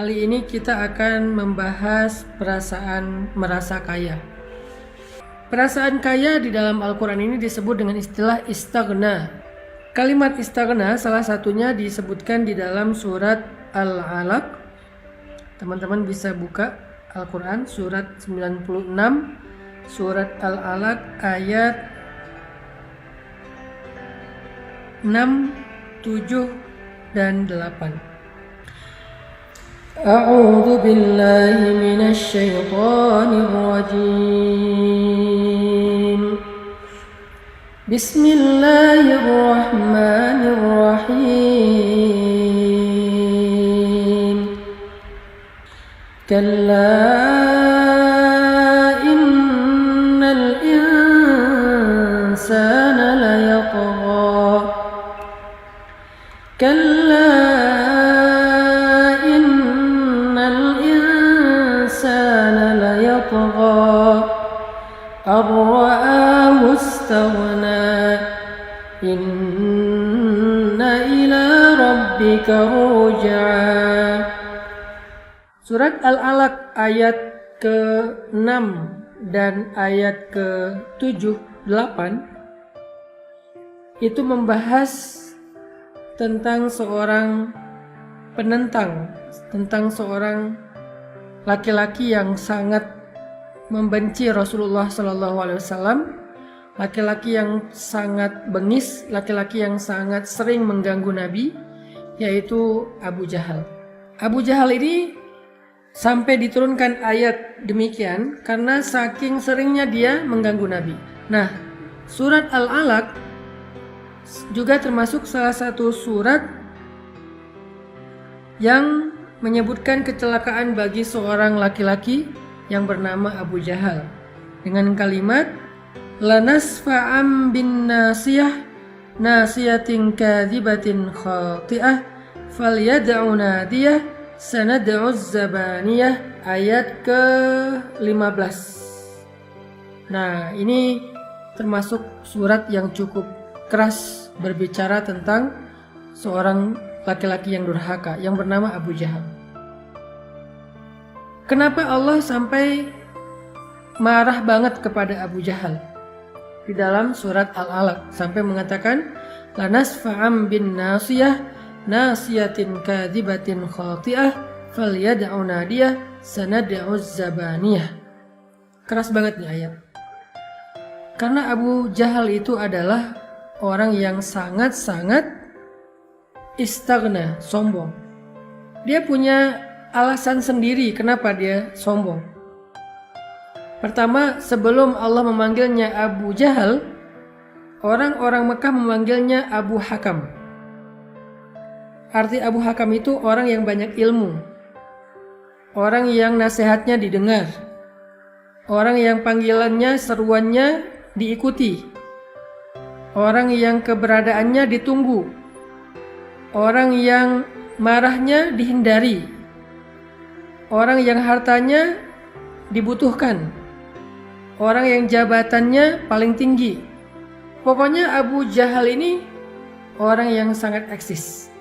Kali ini kita akan membahas perasaan merasa kaya. Perasaan kaya di dalam Al-Quran ini disebut dengan istilah istaghna. Kalimat istaghna salah satunya disebutkan di dalam surat Al-Alaq. Teman-teman bisa buka Al-Quran surat 96, surat Al-Alaq ayat 6, 7, dan 8. أعوذ بالله من الشيطان الرجيم بسم الله الرحمن الرحيم كلا إن الإنسان ليطغى كلا أن رآه استغنى إن إلى ربك الرجعى. Surat Al-Alaq ayat ke-6 dan ayat ke-7, 8 itu membahas tentang seorang penentang, tentang seorang laki-laki yang sangat membenci Rasulullah SAW, laki-laki yang sangat bengis, laki-laki yang sangat sering mengganggu Nabi, yaitu Abu Jahal. Abu Jahal ini sampai diturunkan ayat demikian karena saking seringnya dia mengganggu Nabi. Nah, surat Al-Alaq juga termasuk salah satu surat yang menyebutkan kecelakaan bagi seorang laki-laki yang bernama Abu Jahal dengan kalimat lanasfa'am bin nasiyah nasiyatin kadhibatin khati'ah falyad'u nadiyah sanad'u zabaniyah ayat ke-15. Nah, ini termasuk surat yang cukup keras berbicara tentang seorang laki-laki yang durhaka yang bernama Abu Jahal. Kenapa Allah sampai marah banget kepada Abu Jahal? Di dalam surat Al-Alaq sampai mengatakan lanasfa'am bin nasiyah nasiyatin kadhibatin khati'ah falyad'u nadiyah sanad'u zabaniyah. Keras banget nih ayat. Karena Abu Jahal itu adalah orang yang sangat-sangat istaghna, sombong. Dia punya alasan sendiri kenapa dia sombong. Pertama, sebelum Allah memanggilnya Abu Jahal, orang-orang Mekah memanggilnya Abu Hakam. Arti Abu Hakam itu orang yang banyak ilmu, orang yang nasihatnya didengar, orang yang panggilannya, seruannya diikuti, orang yang keberadaannya ditunggu, orang yang marahnya dihindari, orang yang hartanya dibutuhkan, orang yang jabatannya paling tinggi. Pokoknya Abu Jahal ini orang yang sangat eksis.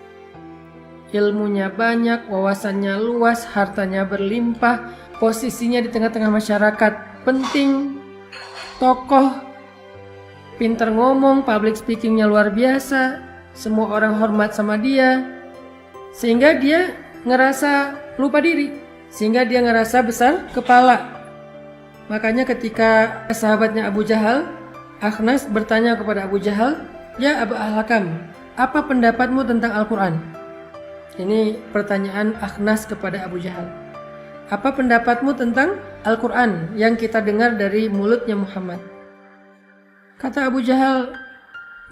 Ilmunya banyak, wawasannya luas, hartanya berlimpah, posisinya di tengah-tengah masyarakat penting, tokoh, pintar ngomong, public speakingnya luar biasa, semua orang hormat sama dia, sehingga dia ngerasa lupa diri. Sehingga dia ngerasa besar kepala. Makanya ketika sahabatnya Abu Jahal, Akhnas bertanya kepada Abu Jahal, "Ya Abu Al-Hakam, apa pendapatmu tentang Al-Quran?" Ini pertanyaan Akhnas kepada Abu Jahal. Apa pendapatmu tentang Al-Quran yang kita dengar dari mulutnya Muhammad? Kata Abu Jahal,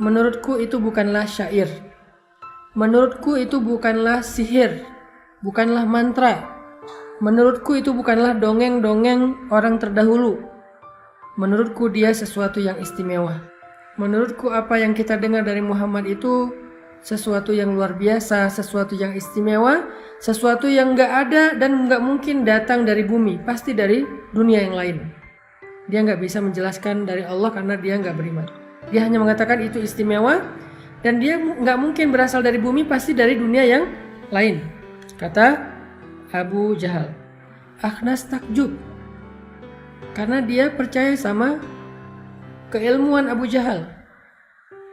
"Menurutku itu bukanlah syair. Menurutku itu bukanlah sihir, bukanlah mantra. Menurutku itu bukanlah dongeng-dongeng orang terdahulu. Menurutku dia sesuatu yang istimewa. Menurutku apa yang kita dengar dari Muhammad itu sesuatu yang luar biasa, sesuatu yang istimewa, sesuatu yang gak ada dan gak mungkin datang dari bumi, pasti dari dunia yang lain." Dia gak bisa menjelaskan dari Allah karena dia gak beriman. Dia hanya mengatakan itu istimewa dan dia nggak mungkin berasal dari bumi, pasti dari dunia yang lain. Kata Abu Jahal. Akhnas takjub karena dia percaya sama keilmuan Abu Jahal.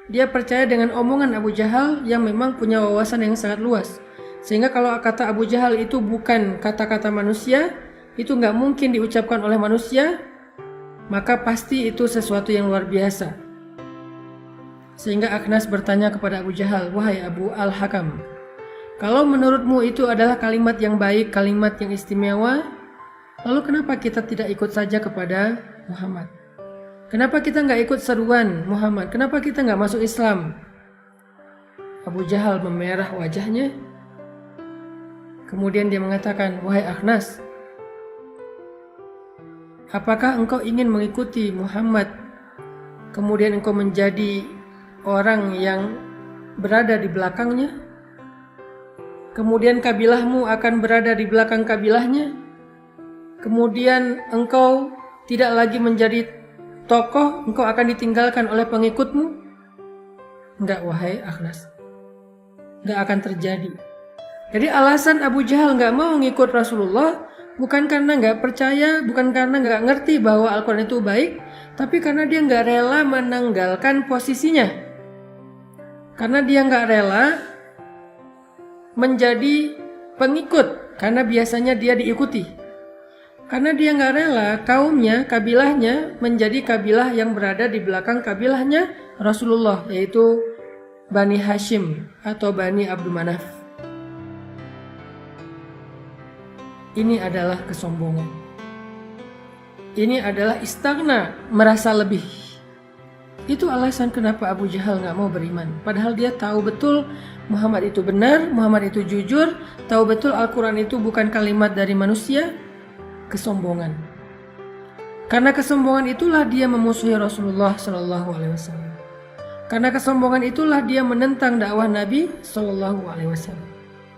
Dia percaya dengan omongan Abu Jahal yang memang punya wawasan yang sangat luas. Sehingga kalau kata Abu Jahal itu bukan kata-kata manusia, itu nggak mungkin diucapkan oleh manusia, maka pasti itu sesuatu yang luar biasa. Sehingga Akhnas bertanya kepada Abu Jahal, "Wahai Abu Al-Hakam, kalau menurutmu itu adalah kalimat yang baik, kalimat yang istimewa, lalu kenapa kita tidak ikut saja kepada Muhammad? Kenapa kita nggak ikut seruan Muhammad? Kenapa kita nggak masuk Islam?" Abu Jahal memerah wajahnya. Kemudian dia mengatakan, "Wahai Akhnas, apakah engkau ingin mengikuti Muhammad, kemudian engkau menjadi orang yang berada di belakangnya? Kemudian kabilahmu akan berada di belakang kabilahnya? Kemudian engkau tidak lagi menjadi tokoh, engkau akan ditinggalkan oleh pengikutmu?" Enggak, wahai Akhnas, enggak akan terjadi. Jadi alasan Abu Jahal enggak mau mengikut Rasulullah bukan karena enggak percaya, bukan karena enggak ngerti bahwa Al-Quran itu baik, tapi karena dia enggak rela menanggalkan posisinya. Karena dia enggak rela menjadi pengikut, karena biasanya dia diikuti. Karena dia nggak rela kaumnya, kabilahnya menjadi kabilah yang berada di belakang kabilahnya Rasulullah, yaitu Bani Hashim atau Bani Abdul Manaf. Ini adalah kesombongan. Ini adalah istighna, merasa lebih. Itu alasan kenapa Abu Jahal nggak mau beriman. Padahal dia tahu betul Muhammad itu benar, Muhammad itu jujur, tahu betul Al-Quran itu bukan kalimat dari manusia. Kesombongan. Karena kesombongan itulah dia memusuhi Rasulullah Shallallahu Alaihi Wasallam. Karena kesombongan itulah dia menentang dakwah Nabi Shallallahu Alaihi Wasallam.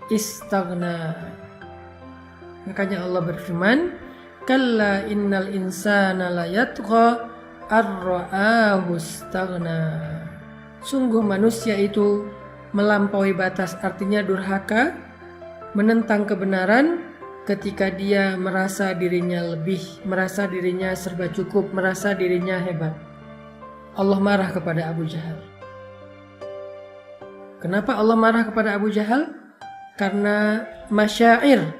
Istaghna. Makanya Allah berfirman, "Kalla innal insana la yatgha ar-ra'ahu istaghna." Sungguh manusia itu melampaui batas, artinya durhaka, menentang kebenaran ketika dia merasa dirinya lebih, merasa dirinya serba cukup, merasa dirinya hebat. Allah marah kepada Abu Jahal. Kenapa Allah marah kepada Abu Jahal? Karena masyair,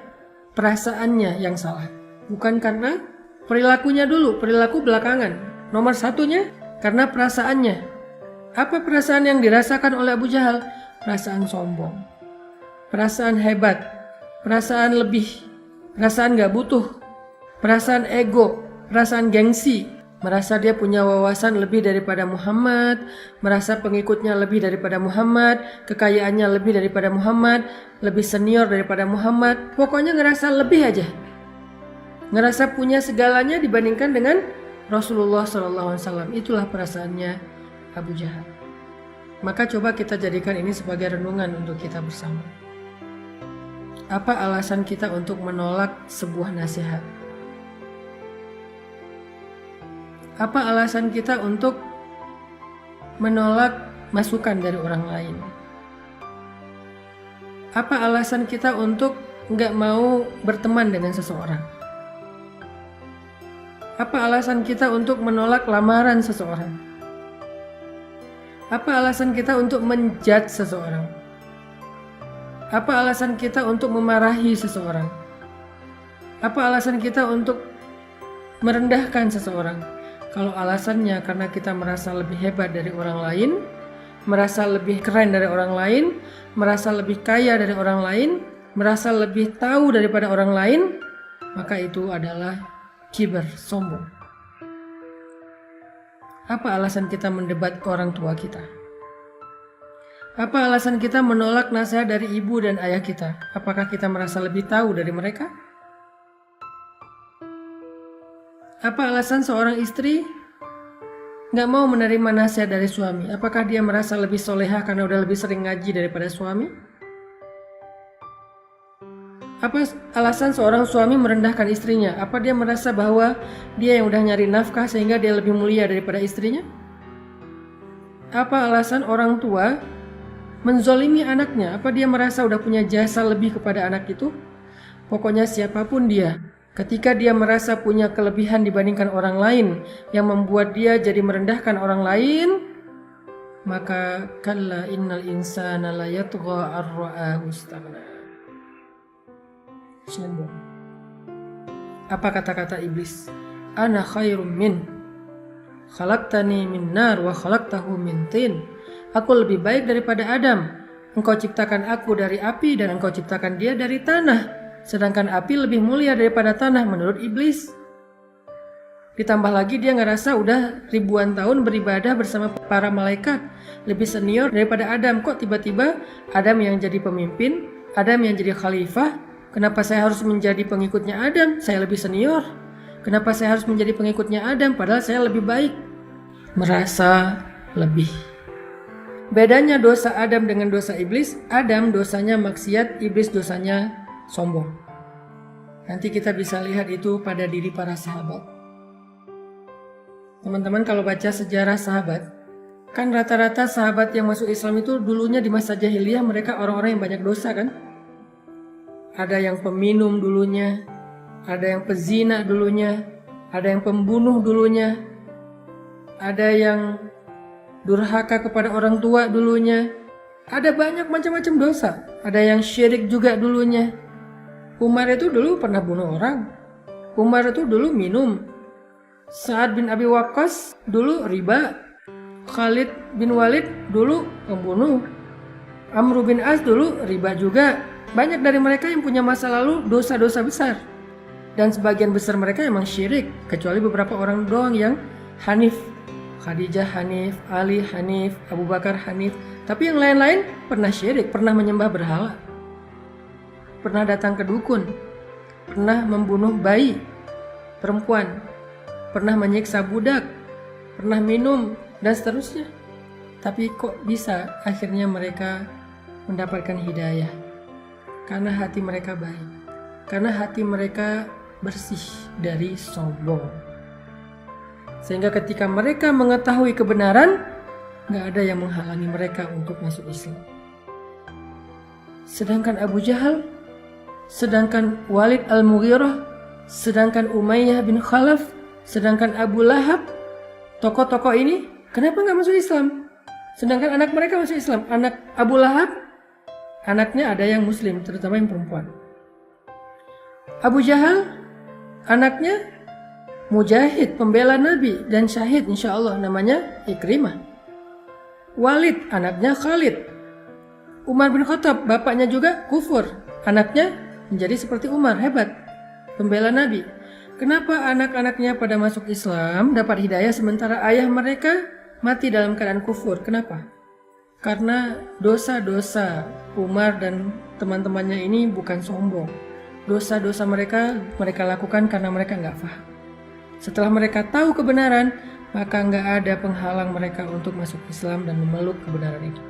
perasaannya yang salah. Bukan karena perilakunya dulu, perilaku belakangan. Nomor satunya karena perasaannya. Apa perasaan yang dirasakan oleh Abu Jahal? Perasaan sombong, perasaan hebat, perasaan lebih, perasaan gak butuh, perasaan ego, perasaan gengsi, merasa dia punya wawasan lebih daripada Muhammad, merasa pengikutnya lebih daripada Muhammad, kekayaannya lebih daripada Muhammad, lebih senior daripada Muhammad, pokoknya ngerasa lebih aja, ngerasa punya segalanya dibandingkan dengan Rasulullah SAW. Itulah perasaannya Abu Jahal. Maka coba kita jadikan ini sebagai renungan untuk kita bersama. Apa alasan kita untuk menolak sebuah nasihat? Apa alasan kita untuk menolak masukan dari orang lain? Apa alasan kita untuk nggak mau berteman dengan seseorang? Apa alasan kita untuk menolak lamaran seseorang? Apa alasan kita untuk menjudge seseorang? Apa alasan kita untuk memarahi seseorang? Apa alasan kita untuk merendahkan seseorang? Kalau alasannya karena kita merasa lebih hebat dari orang lain, merasa lebih keren dari orang lain, merasa lebih kaya dari orang lain, merasa lebih tahu daripada orang lain, maka itu adalah kibar, sombong. Apa alasan kita mendebat orang tua kita? Apa alasan kita menolak nasihat dari ibu dan ayah kita? Apakah kita merasa lebih tahu dari mereka? Apa alasan seorang istri nggak mau menerima nasihat dari suami? Apakah dia merasa lebih soleha karena udah lebih sering ngaji daripada suami? Apa alasan seorang suami merendahkan istrinya? Apa dia merasa bahwa dia yang udah nyari nafkah sehingga dia lebih mulia daripada istrinya? Apa alasan orang tua menzolimi anaknya? Apa dia merasa udah punya jasa lebih kepada anak itu? Pokoknya siapapun dia, ketika dia merasa punya kelebihan dibandingkan orang lain yang membuat dia jadi merendahkan orang lain, maka kalla innal insana la yatgha ar-ra'ahu istaghna. Sombong. Apa kata-kata iblis? Ana khairum min, khalaqtani min nar wa khalaqtahu min tin. Aku lebih baik daripada Adam. Engkau ciptakan aku dari api dan engkau ciptakan dia dari tanah. Sedangkan api lebih mulia daripada tanah menurut iblis. Ditambah lagi dia ngerasa udah ribuan tahun beribadah bersama para malaikat, lebih senior daripada Adam. Kok tiba-tiba Adam yang jadi pemimpin, Adam yang jadi khalifah? Kenapa saya harus menjadi pengikutnya Adam? Saya lebih senior. Kenapa saya harus menjadi pengikutnya Adam padahal saya lebih baik? Merasa lebih. Bedanya dosa Adam dengan dosa iblis, Adam dosanya maksiat, iblis dosanya sombong. Nanti kita bisa lihat itu pada diri para sahabat. Teman-teman kalau baca sejarah sahabat, kan rata-rata sahabat yang masuk Islam itu dulunya di masa jahiliyah mereka orang-orang yang banyak dosa kan? Ada yang peminum dulunya, ada yang pezina dulunya, ada yang pembunuh dulunya, ada yang durhaka kepada orang tua dulunya. Ada banyak macam-macam dosa. Ada yang syirik juga dulunya. Umar itu dulu pernah bunuh orang. Umar itu dulu minum. Sa'ad bin Abi Waqqas dulu riba. Khalid bin Walid dulu pembunuh. Amr bin As dulu riba juga. Banyak dari mereka yang punya masa lalu dosa-dosa besar. Dan sebagian besar mereka emang syirik. Kecuali beberapa orang doang yang hanif. Khadijah hanif, Ali hanif, Abu Bakar hanif. Tapi yang lain-lain pernah syirik, pernah menyembah berhala, pernah datang ke dukun, pernah membunuh bayi, perempuan, pernah menyiksa budak, pernah minum, dan seterusnya. Tapi kok bisa akhirnya mereka mendapatkan hidayah? Karena hati mereka baik, karena hati mereka bersih dari sombong. Sehingga ketika mereka mengetahui kebenaran, gak ada yang menghalangi mereka untuk masuk Islam. Sedangkan Abu Jahal, sedangkan Walid al-Mughirah, sedangkan Umayyah bin Khalaf, sedangkan Abu Lahab, tokoh-tokoh ini kenapa gak masuk Islam? Sedangkan anak mereka masuk Islam. Anak Abu Lahab, anaknya ada yang muslim, terutama yang perempuan. Abu Jahal, anaknya mujahid, pembela Nabi dan syahid insyaallah, namanya Ikrimah. Walid, anaknya Khalid. Umar bin Khattab, bapaknya juga kufur, anaknya menjadi seperti Umar, hebat, pembela Nabi. Kenapa anak-anaknya pada masuk Islam, dapat hidayah, sementara ayah mereka mati dalam keadaan kufur? Kenapa? Karena dosa-dosa Umar dan teman-temannya ini bukan sombong. Dosa-dosa mereka lakukan karena mereka nggak paham. Setelah mereka tahu kebenaran, maka nggak ada penghalang mereka untuk masuk Islam dan memeluk kebenaran itu.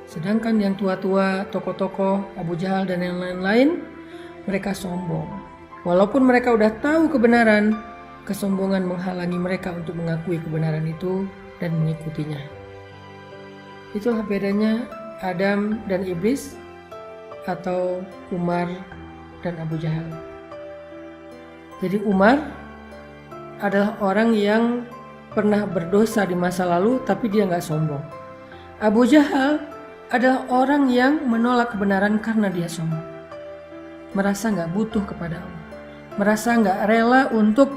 Sedangkan yang tua-tua, tokoh-tokoh, Abu Jahal dan yang lain-lain, mereka sombong. Walaupun mereka udah tahu kebenaran, kesombongan menghalangi mereka untuk mengakui kebenaran itu dan mengikutinya. Itulah bedanya Adam dan Iblis atau Umar dan Abu Jahal. Jadi Umar adalah orang yang pernah berdosa di masa lalu tapi dia nggak sombong. Abu Jahal adalah orang yang menolak kebenaran karena dia sombong. Merasa nggak butuh kepada Allah. Merasa nggak rela untuk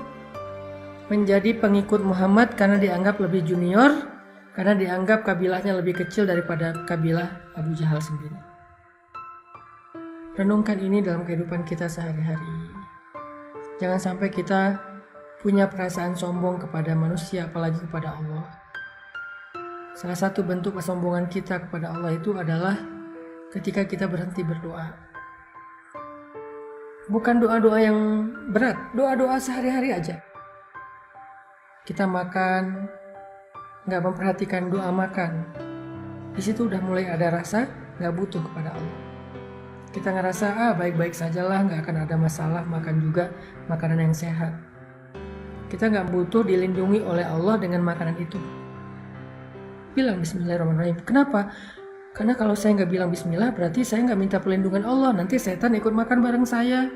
menjadi pengikut Muhammad karena dianggap lebih junior, karena dianggap kabilahnya lebih kecil daripada kabilah Abu Jahal sendiri. Renungkan ini dalam kehidupan kita sehari-hari. Jangan sampai kita punya perasaan sombong kepada manusia, apalagi kepada Allah. Salah satu bentuk kesombongan kita kepada Allah itu adalah ketika kita berhenti berdoa. Bukan doa-doa yang berat, doa-doa sehari-hari aja. Kita makan, gak memperhatikan doa makan. Di situ udah mulai ada rasa gak butuh kepada Allah. Kita ngerasa baik-baik sajalah, gak akan ada masalah, makan juga makanan yang sehat. Kita gak butuh dilindungi oleh Allah dengan makanan itu. Bilang bismillahirrahmanirrahim. Kenapa? Karena kalau saya nggak bilang bismillah, berarti saya nggak minta perlindungan Allah. Nanti setan ikut makan bareng saya.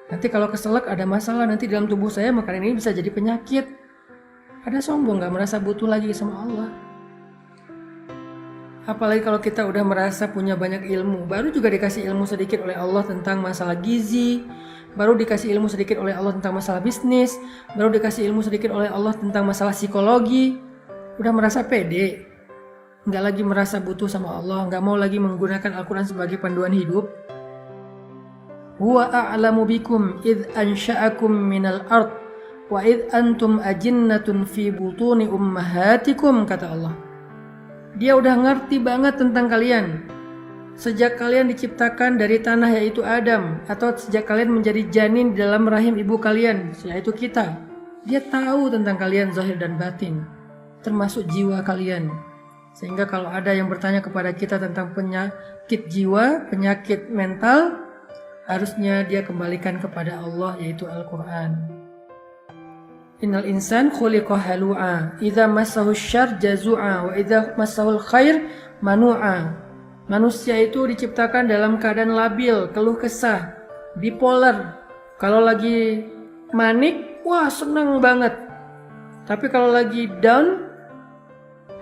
Nanti kalau keselak ada masalah, nanti dalam tubuh saya makanan ini bisa jadi penyakit. Ada sombong, nggak merasa butuh lagi sama Allah. Apalagi kalau kita udah merasa punya banyak ilmu, baru juga dikasih ilmu sedikit oleh Allah tentang masalah gizi, baru dikasih ilmu sedikit oleh Allah tentang masalah bisnis, baru dikasih ilmu sedikit oleh Allah tentang masalah psikologi, udah merasa pede, nggak lagi merasa butuh sama Allah, nggak mau lagi menggunakan Al-Quran sebagai panduan hidup. Huwa a'lamu bikum idh ansha'akum minal ard wa idh antum ajinnatun fi butuni ummahatikum, kata Allah. Dia udah ngerti banget tentang kalian sejak kalian diciptakan dari tanah yaitu Adam, atau sejak kalian menjadi janin di dalam rahim ibu kalian yaitu kita. Dia tahu tentang kalian zahir dan batin, termasuk jiwa kalian. Sehingga kalau ada yang bertanya kepada kita tentang penyakit jiwa, penyakit mental, harusnya dia kembalikan kepada Allah yaitu Al-Quran. Innal insan khuliqa halu'a, idza massahu syarr jazu'a, wa idza massahul khair manu'a. Manusia itu diciptakan dalam keadaan labil, keluh kesah, bipolar. Kalau lagi manik, wah senang banget. Tapi kalau lagi down,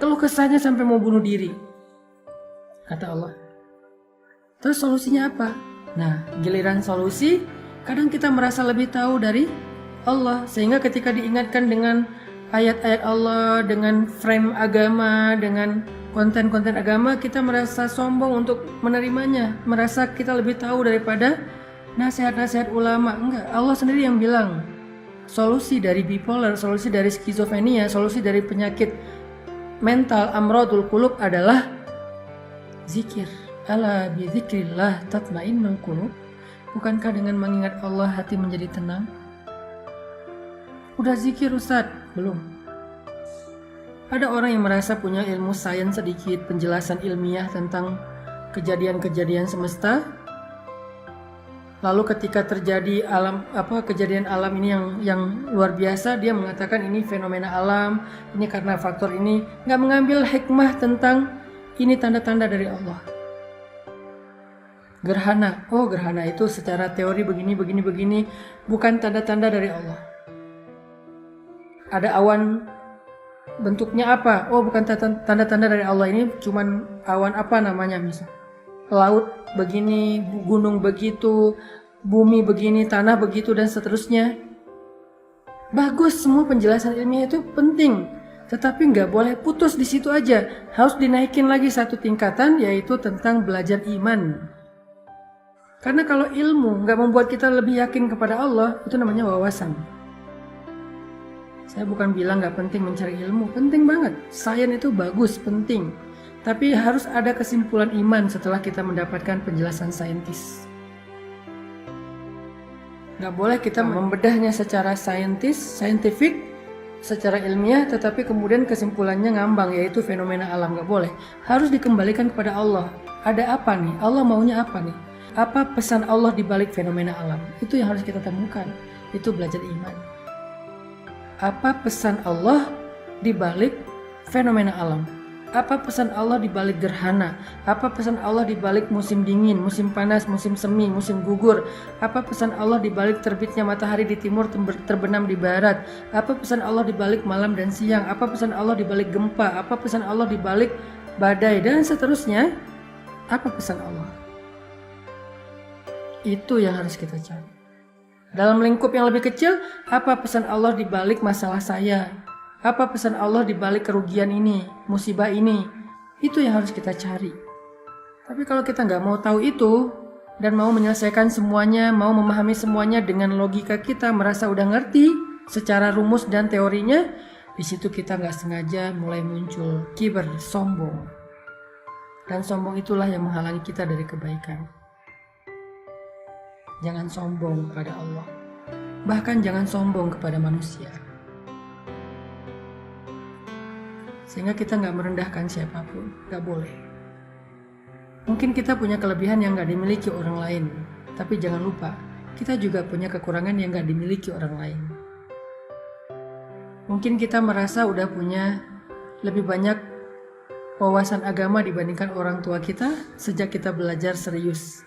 keluh kesahnya sampai mau bunuh diri, kata Allah. Terus solusinya apa? Nah, giliran solusi, kadang kita merasa lebih tahu dari Allah, sehingga ketika diingatkan dengan ayat-ayat Allah, dengan frame agama, dengan konten-konten agama, kita merasa sombong untuk menerimanya, merasa kita lebih tahu daripada nasihat-nasihat ulama. Enggak, Allah sendiri yang bilang solusi dari bipolar, solusi dari skizofrenia, solusi dari penyakit mental amradul qulub adalah zikir. Ala bi dzikrillah tatmainnul qulub. Bukankah dengan mengingat Allah hati menjadi tenang? Udah zikir Ustadz? Belum. Ada orang yang merasa punya ilmu sains sedikit, penjelasan ilmiah tentang kejadian-kejadian semesta. Lalu ketika terjadi kejadian alam ini yang luar biasa, dia mengatakan ini fenomena alam, ini karena faktor ini, nggak mengambil hikmah tentang ini tanda-tanda dari Allah. Gerhana, oh gerhana itu secara teori begini, bukan tanda-tanda dari Allah. Ada awan, bentuknya apa? Oh bukan tanda-tanda dari Allah, ini cuman awan apa namanya misal. Laut begini, gunung begitu, bumi begini, tanah begitu, dan seterusnya. Bagus, semua penjelasan ilmiah itu penting, tetapi nggak boleh putus di situ aja. Harus dinaikin lagi satu tingkatan, yaitu tentang belajar iman. Karena kalau ilmu nggak membuat kita lebih yakin kepada Allah, itu namanya wawasan. Saya bukan bilang nggak penting mencari ilmu, penting banget. Sains itu bagus, penting. Tapi harus ada kesimpulan iman setelah kita mendapatkan penjelasan saintis. Nggak boleh kita membedahnya secara scientific, secara ilmiah, tetapi kemudian kesimpulannya ngambang, yaitu fenomena alam. Nggak boleh. Harus dikembalikan kepada Allah. Ada apa nih? Allah maunya apa nih? Apa pesan Allah di balik fenomena alam? Itu yang harus kita temukan. Itu belajar iman. Apa pesan Allah di balik fenomena alam? Apa pesan Allah di balik gerhana? Apa pesan Allah di balik musim dingin, musim panas, musim semi, musim gugur? Apa pesan Allah di balik terbitnya matahari di timur terbenam di barat? Apa pesan Allah di balik malam dan siang? Apa pesan Allah di balik gempa? Apa pesan Allah di balik badai dan seterusnya? Apa pesan Allah? Itu yang harus kita cari. Dalam lingkup yang lebih kecil, apa pesan Allah di balik masalah saya? Apa pesan Allah di balik kerugian ini, musibah ini? Itu yang harus kita cari. Tapi kalau kita nggak mau tahu itu, dan mau menyelesaikan semuanya, mau memahami semuanya dengan logika kita, merasa udah ngerti secara rumus dan teorinya, di situ kita nggak sengaja mulai muncul kibar, sombong. Dan sombong itulah yang menghalangi kita dari kebaikan. Jangan sombong kepada Allah. Bahkan jangan sombong kepada manusia. Sehingga kita nggak merendahkan siapapun. Nggak boleh. Mungkin kita punya kelebihan yang nggak dimiliki orang lain. Tapi jangan lupa, kita juga punya kekurangan yang nggak dimiliki orang lain. Mungkin kita merasa udah punya lebih banyak wawasan agama dibandingkan orang tua kita sejak kita belajar serius.